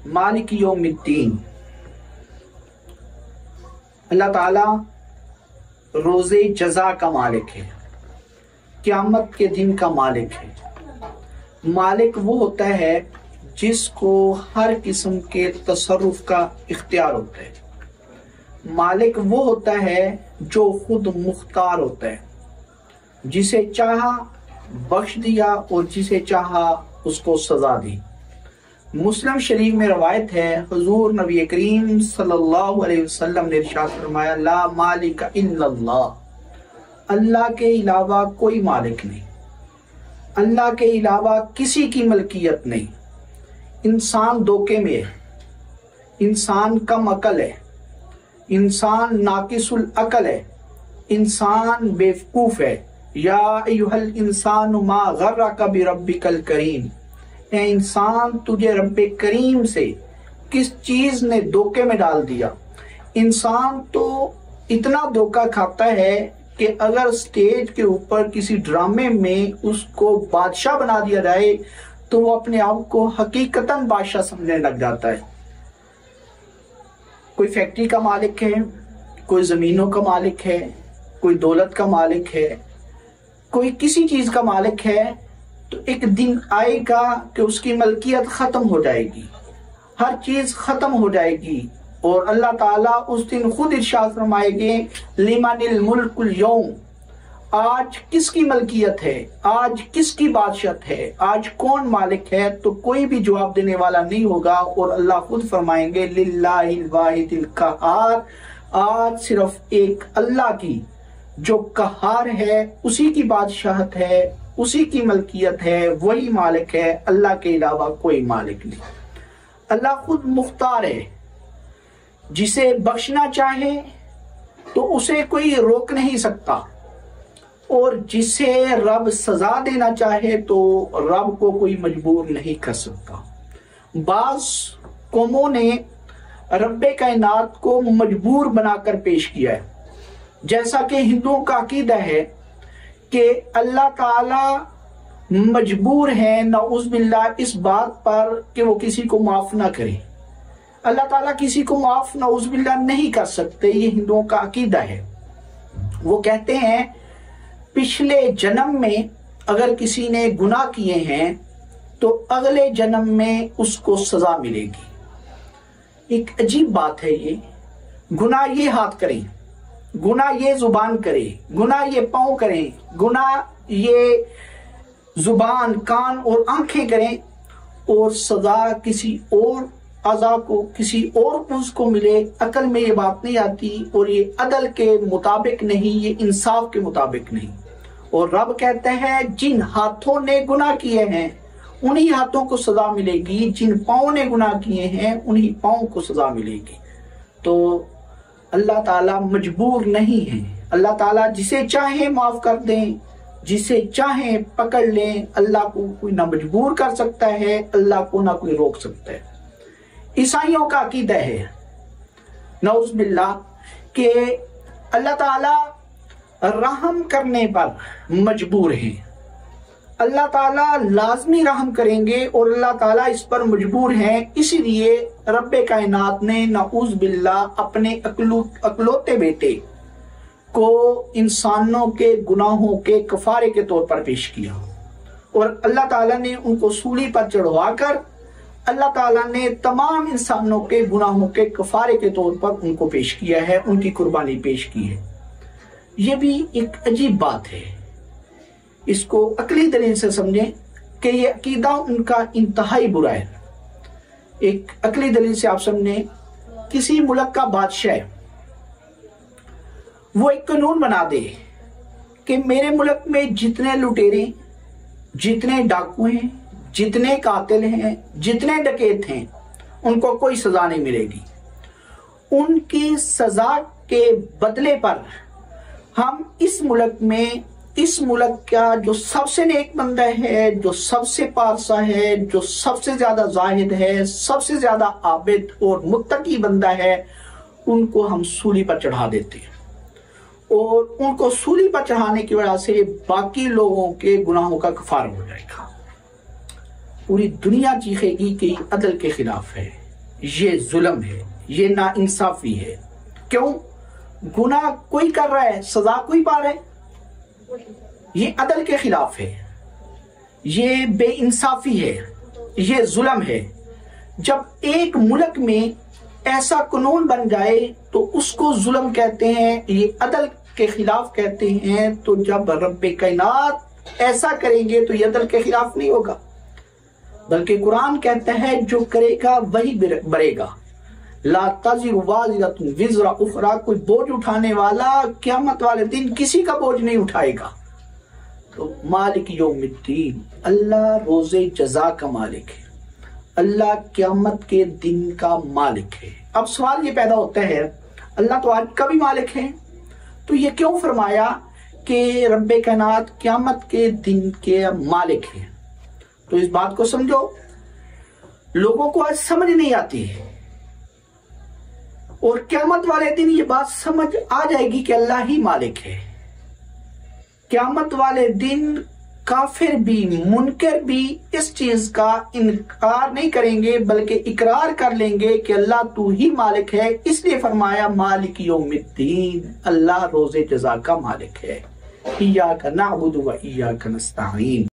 मालिक यौमिद्दीन। अल्लाह ताला रोज़े जज़ा का मालिक है, क़यामत के दिन का मालिक है। मालिक वो होता है जिसको हर किस्म के तसर्रुफ का इख्तियार होता है। मालिक वो होता है जो खुद मुख्तार होता है, जिसे चाहा बख्श दिया और जिसे चाहा उसको सजा दी। मुस्लिम शरीफ में रवायत है, हुजूर नबी करीम सल्लल्लाहु अलैहि वसल्लम ने इरशाद फरमाया, ला मालिक इल्लल्लाह, अल्लाह के अलावा कोई मालिक नहीं, अल्लाह के अलावा किसी की मलकियत नहीं। इंसान धोखे में है, इंसान कम अकल है, इंसान नाकिसुल अकल है, इंसान बेवकूफ है। या अय्युहल इंसान मा गर्रका बिरब्बिकल करीम, ए इंसान तुझे रब्बे करीम से किस चीज ने धोखे में डाल दिया। इंसान तो इतना धोखा खाता है कि अगर स्टेज के ऊपर किसी ड्रामे में उसको बादशाह बना दिया जाए तो वो अपने आप को हकीकतन बादशाह समझने लग जाता है। कोई फैक्ट्री का मालिक है, कोई जमीनों का मालिक है, कोई दौलत का मालिक है, कोई किसी चीज का मालिक है, तो एक दिन आएगा कि उसकी मलकियत खत्म हो जाएगी, हर चीज खत्म हो जाएगी और अल्लाह ताला उस दिन खुद इरशाद फरमाएंगे, लिमनिल मुल्कुल यौम, आज किसकी मलकियत है, आज किसकी बादशाहत है, आज कौन मालिक है। तो कोई भी जवाब देने वाला नहीं होगा और अल्लाह खुद फरमाएंगे, लिल्लाहिल वाहिदिल कहार, आज सिर्फ एक अल्लाह की जो कहार है, उसी की बादशाहत है, उसी की मलकियत है, वही मालिक है, अल्लाह के अलावा कोई मालिक नहीं। अल्लाह खुद मुख्तार है, जिसे बख्शना चाहे तो उसे कोई रोक नहीं सकता और जिसे रब सजा देना चाहे तो रब को कोई मजबूर नहीं कर सकता। बाज कौमों ने रब्बे कायनात को मजबूर बनाकर पेश किया है, जैसा कि हिंदुओं का अकीदा है कि अल्लाह ताला मजबूर है नऊज़ बिल्लाह इस बात पर कि वो किसी को माफ ना करे। अल्लाह ताला किसी को माफ नऊज़ बिल्लाह नहीं कर सकते, ये हिंदुओं का अकीदा है। वो कहते हैं पिछले जन्म में अगर किसी ने गुनाह किए हैं तो अगले जन्म में उसको सजा मिलेगी। एक अजीब बात है ये, गुनाह ये हाथ करें, गुनाह ये जुबान करे, गुनाह ये पांव करें, गुनाह ये जुबान कान और आंखें करें और सजा किसी और अज़ा को, किसी और को मिले। अकल में ये बात नहीं आती और ये अदल के मुताबिक नहीं, ये इंसाफ के मुताबिक नहीं। और रब कहते हैं जिन हाथों ने गुनाह किए हैं उन्हीं हाथों को सजा मिलेगी, जिन पांव ने गुनाह किए हैं उन्हीं पांव को सजा मिलेगी। तो अल्लाह ताला मजबूर नहीं है, अल्लाह ताला जिसे चाहे माफ कर दें, जिसे चाहे पकड़ लें। अल्लाह को कोई ना मजबूर कर सकता है, अल्लाह को ना कोई रोक सकता है। ईसाइयों का अकीदा है नऊज़ बिल्लाह कि अल्लाह ताला रहम करने पर मजबूर है, अल्लाह ताला लाजमी रहम करेंगे और अल्लाह ताला इस पर मजबूर हैं। इसीलिए रब्बे कायनात ने नऊज़ बिल्लाह अपने अकलौते बेटे को इंसानों के गुनाहों के कफारे के तौर पर पेश किया और अल्लाह ताला ने उनको सूली पर चढ़वाकर अल्लाह ताला ने तमाम इंसानों के गुनाहों के कफारे के तौर पर उनको पेश किया है, उनकी कुर्बानी पेश की है। ये भी एक अजीब बात है, इसको अकली दलील से समझें कि ये अकीदा उनका इंतहाई बुरा है। एक अकली दलील से आप समझें, किसी मुल्क का बादशाह है, वो एक कानून बना दे कि मेरे मुल्क में जितने लुटेरे, जितने डाकू हैं, जितने कातिल हैं, जितने डकैत हैं, उनको कोई सजा नहीं मिलेगी। उनकी सजा के बदले पर हम इस मुल्क में, इस मुल्क का जो सबसे नेक बंदा है, जो सबसे पारसा है, जो सबसे ज्यादा जाहिद है, सबसे ज्यादा आबिद और मुत्तकी बंदा है, उनको हम सूली पर चढ़ा देते हैं और उनको सूली पर चढ़ाने की वजह से बाकी लोगों के गुनाहों का कफारा हो जाएगा। पूरी दुनिया चीखेगी कि अदल के खिलाफ है, ये जुल्म है, ये नाइंसाफी है। क्यों? गुनाह कोई कर रहा है, सजा कोई पा रहा है, ये अदल के खिलाफ है, ये बेइंसाफी है, ये जुल्म है। जब एक मुल्क में ऐसा कानून बन जाए तो उसको जुल्म कहते हैं, ये अदल के खिलाफ कहते हैं। तो जब रब्बे कायनात ऐसा करेंगे तो ये अदल के खिलाफ नहीं होगा, बल्कि कुरान कहता है जो करेगा वही बरेगा। ला तज़िरु वाज़िरतुन विज़रा उख़रा, कोई बोझ उठाने वाला क़यामत वाले दिन किसी का बोझ नहीं उठाएगा। तो मालिक यौमिद्दीन, अल्लाह रोज़े जज़ा का मालिक है, अल्लाह क़यामत के दिन का मालिक है। अब सवाल ये पैदा होता है, अल्लाह तो आज का भी मालिक है, तो ये क्यों फरमाया कि रब्बे कायनात क़यामत के दिन के मालिक है? तो इस बात को समझो, लोगों को आज समझ नहीं आती है, और क़यामत वाले दिन ये बात समझ आ जाएगी कि अल्लाह ही मालिक है। क़यामत वाले दिन काफिर भी, मुनकर भी इस चीज का इनकार नहीं करेंगे, बल्कि इकरार कर लेंगे कि अल्लाह तू ही मालिक है। इसलिए फरमाया मालिक यौमिद्दीन, अल्लाह रोज़े जज़ा का मालिक है। इय्याका नअबुदु व इय्याका नस्तईन।